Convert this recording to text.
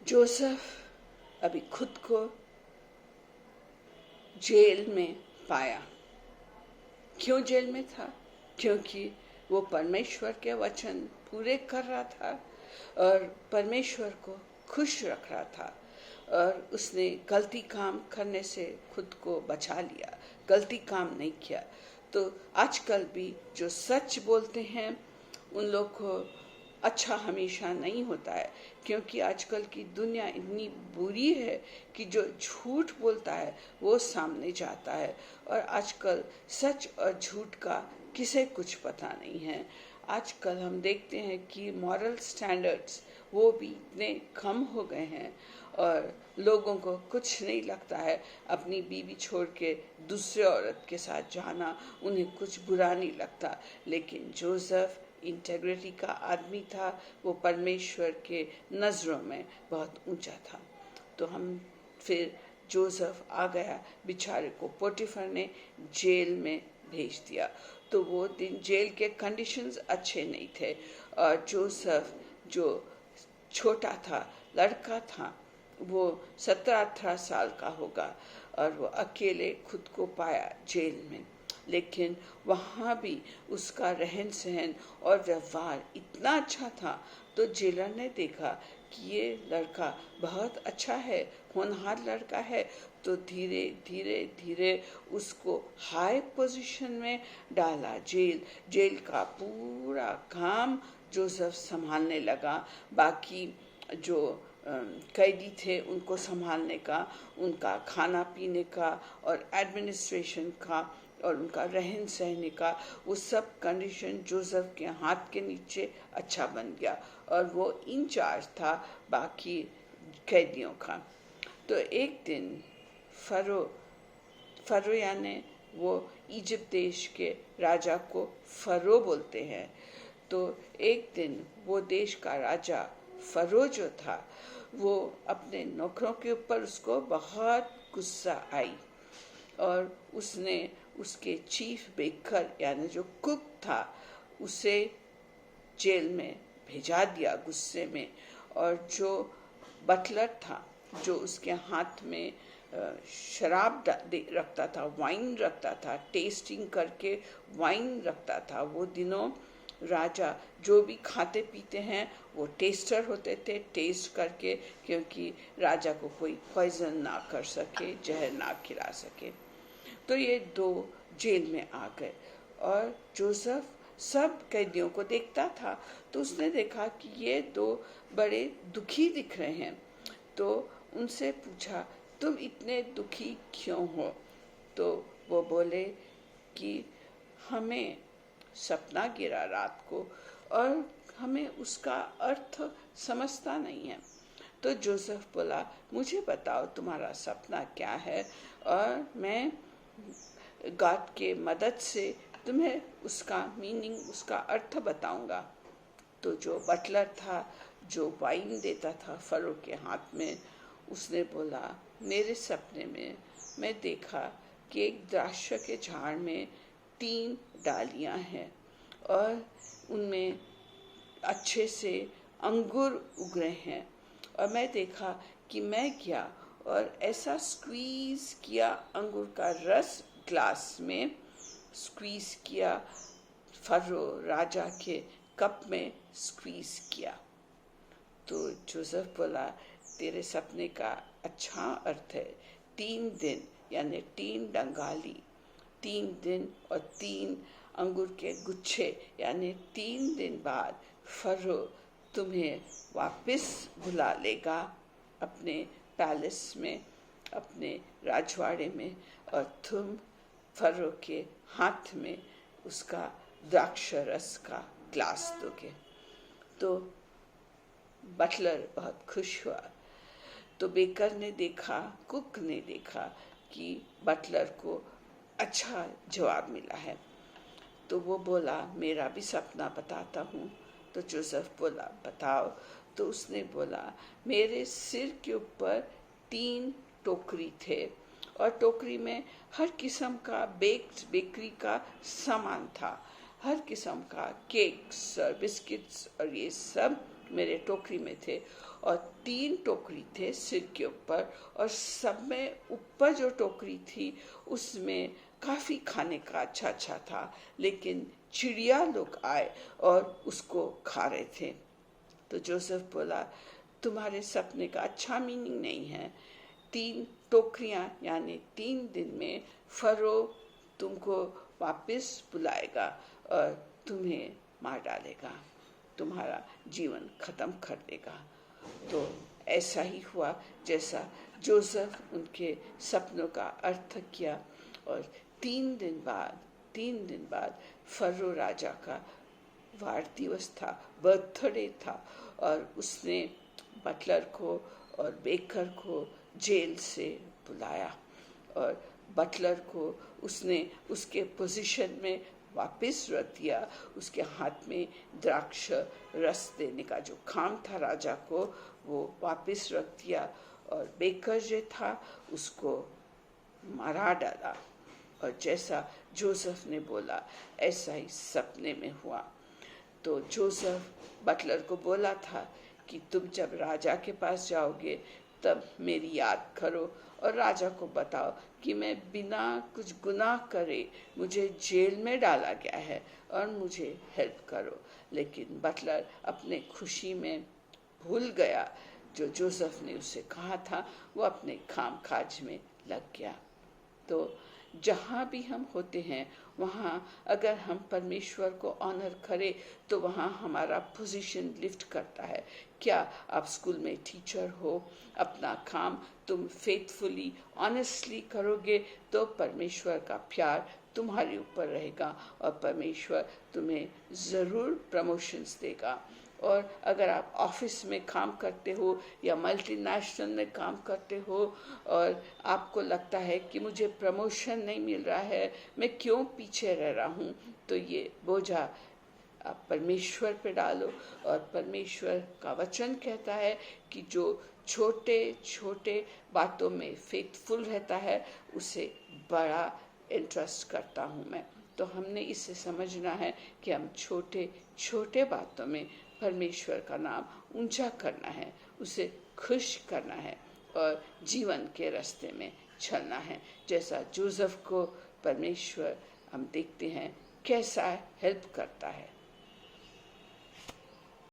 Joseph अभी खुद को जेल में पाया। क्यों जेल में था? क्योंकि वो परमेश्वर के वचन पूरे कर रहा था और परमेश्वर को खुश रख रहा था, और उसने गलती काम करने से खुद को बचा लिया, गलती काम नहीं किया। तो आजकल भी जो सच बोलते हैं उन लोग को अच्छा हमेशा नहीं होता है, क्योंकि आजकल की दुनिया इतनी बुरी है कि जो झूठ बोलता है वो सामने जाता है, और आजकल सच और झूठ का किसे कुछ पता नहीं है। आजकल हम देखते हैं कि मॉरल स्टैंडर्ड्स वो भी इतने कम हो गए हैं, और लोगों को कुछ नहीं लगता है अपनी बीवी छोड़ के दूसरे औरत के साथ जाना, उन्हें कुछ बुरा नहीं लगता। लेकिन जोसेफ इंटेग्रिटी का आदमी था, वो परमेश्वर के नज़रों में बहुत ऊंचा था। तो हम फिर जोसेफ आ गया, बेचारे को पोटिफर ने जेल में भेज दिया। तो वो दिन जेल के कंडीशंस अच्छे नहीं थे, और जोसेफ जो छोटा था, लड़का था, वो 17-18 साल का होगा, और वो अकेले खुद को पाया जेल में। लेकिन वहाँ भी उसका रहन सहन और व्यवहार इतना अच्छा था, तो जेलर ने देखा कि ये लड़का बहुत अच्छा है, होनहार लड़का है, तो धीरे धीरे धीरे उसको हाई पोजीशन में डाला। जेल का पूरा काम जोसेफ संभालने लगा। बाकी जो कैदी थे उनको संभालने का, उनका खाना पीने का और एडमिनिस्ट्रेशन का और उनका रहन सहने का, वो सब कंडीशन जोसेफ के हाथ के नीचे अच्छा बन गया, और वो इंचार्ज था बाकी कैदियों का। तो एक दिन फरो यानी वो इजिप्ट देश के राजा को फरो बोलते हैं। तो एक दिन वो देश का राजा फरो जो था, वो अपने नौकरों के ऊपर उसको बहुत गुस्सा आई, और उसने उसके चीफ बेकर यानी जो कुक था उसे जेल में भेजा दिया गुस्से में। और जो बटलर था, जो उसके हाथ में शराब रखता था, वाइन रखता था, टेस्टिंग करके वाइन रखता था। वो दिनों राजा जो भी खाते पीते हैं वो टेस्टर होते थे, टेस्ट करके, क्योंकि राजा को कोई पॉइजन ना कर सके, जहर ना खिला सके। तो ये दो जेल में आ गए, और जोसेफ सब कैदियों को देखता था, तो उसने देखा कि ये दो बड़े दुखी दिख रहे हैं। तो उनसे पूछा, तुम इतने दुखी क्यों हो? तो वो बोले कि हमें सपना गिरा रात को, और हमें उसका अर्थ समझता नहीं है। तो जोसेफ बोला, मुझे बताओ तुम्हारा सपना क्या है, और मैं गॉड के मदद से तुम्हें उसका मीनिंग, उसका अर्थ बताऊंगा। तो जो बटलर था, जो वाइन देता था फरो के हाथ में, उसने बोला, मेरे सपने में मैं देखा कि एक द्राक्ष के झाड़ में 3 डालियां हैं, और उनमें अच्छे से अंगूर उग रहे हैं। और मैं देखा कि मैं गया और ऐसा स्क्वीज किया, अंगूर का रस ग्लास में स्क्वीज किया, फरो राजा के कप में स्क्वीज किया। तो जोसेफ बोला, तेरे सपने का अच्छा अर्थ है। 3 दिन यानी 3 डंगाली, 3 दिन और 3 अंगूर के गुच्छे, यानी 3 दिन बाद फरो तुम्हें वापस बुला लेगा अपने पैलेस में, अपने राजवाड़े में, और तुम फरो के हाथ में उसका द्राक्ष रस का ग्लास दोगे। तो बटलर बहुत खुश हुआ। तो बेकर ने देखा, कुक ने देखा कि बटलर को अच्छा जवाब मिला है, तो वो बोला, मेरा भी सपना बताता हूँ। तो जोसेफ बोला, बताओ। तो उसने बोला, मेरे सिर के ऊपर 3 टोकरी थे, और टोकरी में हर किस्म का बेकरी का सामान था, हर किस्म का केक्स और बिस्किट्स और ये सब मेरे टोकरी में थे और 3 टोकरी थे सिर के ऊपर, और सब में ऊपर जो टोकरी थी उसमें काफी खाने का अच्छा अच्छा था, लेकिन चिड़िया लोग आए और उसको खा रहे थे। तो जोसेफ बोला, तुम्हारे सपने का अच्छा मीनिंग नहीं है। 3 टोकरियां यानी 3 दिन में फरो तुमको वापस बुलाएगा और तुम्हें मार डालेगा, तुम्हारा जीवन खत्म कर देगा। तो ऐसा ही हुआ जैसा जोसेफ उनके सपनों का अर्थ किया, और 3 दिन बाद फरो राजा का वार दिवस था, बर्थडे था, और उसने बटलर को और बेकर को जेल से बुलाया, और बटलर को उसने उसके पोजीशन में वापस रख दिया। उसके हाथ में द्राक्ष रस देने का जो काम था राजा को, वो वापस रख दिया, और बेकर जो था उसको मारा डाला। और जैसा जोसेफ ने बोला ऐसा ही सपने में हुआ। तो जोसेफ बटलर को बोला था कि तुम जब राजा के पास जाओगे तब मेरी याद करो और राजा को बताओ कि मैं बिना कुछ गुनाह करे मुझे जेल में डाला गया है और मुझे हेल्प करो। लेकिन बटलर अपने खुशी में भूल गया जो जोसेफ ने उसे कहा था, वो अपने काम काज में लग गया। तो जहाँ भी हम होते हैं वहाँ अगर हम परमेश्वर को ऑनर करें तो वहाँ हमारा पोजीशन लिफ्ट करता है। क्या आप स्कूल में टीचर हो, अपना काम तुम फेथफुली ऑनेस्टली करोगे तो परमेश्वर का प्यार तुम्हारे ऊपर रहेगा और परमेश्वर तुम्हें ज़रूर प्रमोशंस देगा। और अगर आप ऑफिस में काम करते हो या मल्टीनेशनल में काम करते हो और आपको लगता है कि मुझे प्रमोशन नहीं मिल रहा है, मैं क्यों पीछे रह रहा हूँ, तो ये बोझा आप परमेश्वर पे डालो। और परमेश्वर का वचन कहता है कि जो छोटे छोटे बातों में फेथफुल रहता है उसे बड़ा इंटरेस्ट करता हूँ मैं। तो हमने इसे समझना है कि हम छोटे छोटे बातों में परमेश्वर का नाम ऊंचा करना है, उसे खुश करना है और जीवन के रास्ते में चलना है। जैसा जोसेफ को परमेश्वर हम देखते हैं कैसा हेल्प करता है।